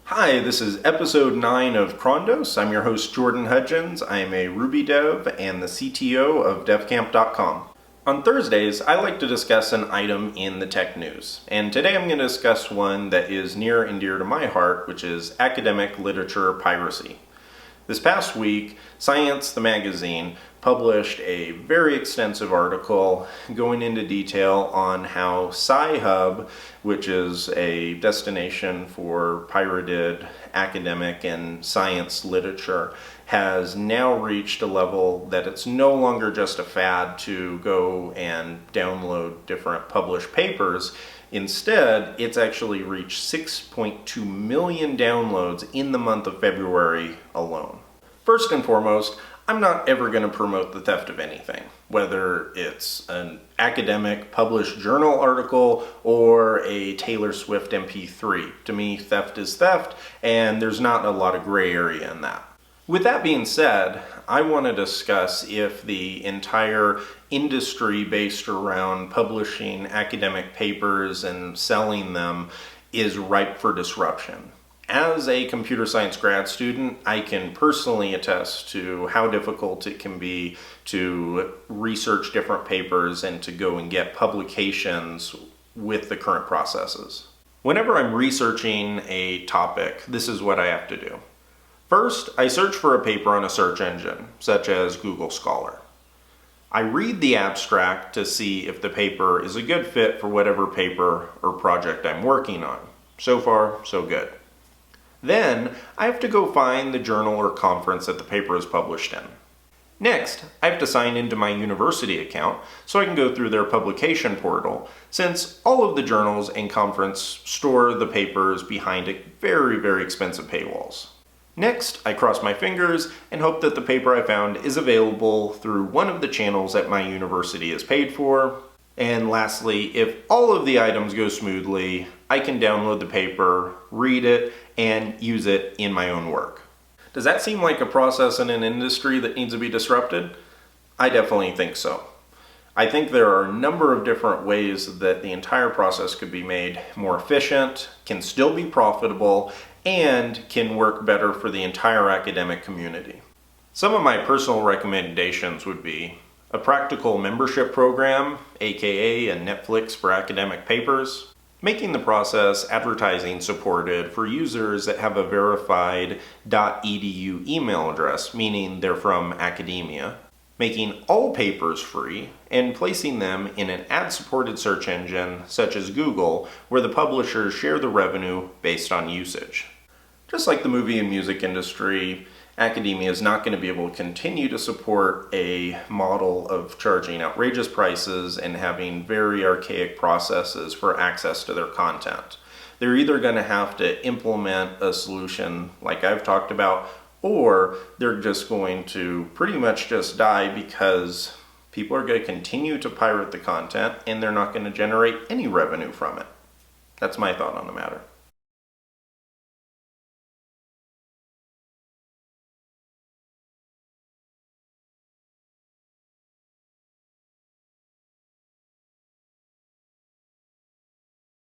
Hi, this is episode 9 of Crondos. I'm your host Jordan Hudgens. I am a Ruby dev and the CTO of devcamp.com. On Thursdays, I like to discuss an item in the tech news. And today I'm going to discuss one that is near and dear to my heart, which is academic literature piracy. This past week, Science, the magazine, published a very extensive article going into detail on how Sci-Hub, which is a destination for pirated academic and science literature, has now reached a level that it's no longer just a fad to go and download different published papers. Instead, it's actually reached 6.2 million downloads in the month of February alone. First and foremost, I'm not ever going to promote the theft of anything, whether it's an academic published journal article or a Taylor Swift MP3. To me, theft is theft, and there's not a lot of gray area in that. With that being said, I want to discuss if the entire industry based around publishing academic papers and selling them is ripe for disruption. As a computer science grad student, I can personally attest to how difficult it can be to research different papers and to go and get publications with the current processes. Whenever I'm researching a topic, this is what I have to do. First, I search for a paper on a search engine, such as Google Scholar. I read the abstract to see if the paper is a good fit for whatever paper or project I'm working on. So far, so good. Then, I have to go find the journal or conference that the paper is published in. Next, I have to sign into my university account so I can go through their publication portal, since all of the journals and conference store the papers behind very, very expensive paywalls. Next, I cross my fingers and hope that the paper I found is available through one of the channels that my university is paid for. And lastly, if all of the items go smoothly, I can download the paper, read it, and use it in my own work. Does that seem like a process in an industry that needs to be disrupted? I definitely think so. I think there are a number of different ways that the entire process could be made more efficient, can still be profitable, and can work better for the entire academic community. Some of my personal recommendations would be a practical membership program, aka a Netflix for academic papers, making the process advertising supported for users that have a verified .edu email address, meaning they're from academia, making all papers free, and placing them in an ad-supported search engine such as Google, where the publishers share the revenue based on usage. Just like the movie and music industry, academia is not going to be able to continue to support a model of charging outrageous prices and having very archaic processes for access to their content. They're either going to have to implement a solution like I've talked about, or they're just going to pretty much just die because people are going to continue to pirate the content and they're not going to generate any revenue from it. That's my thought on the matter.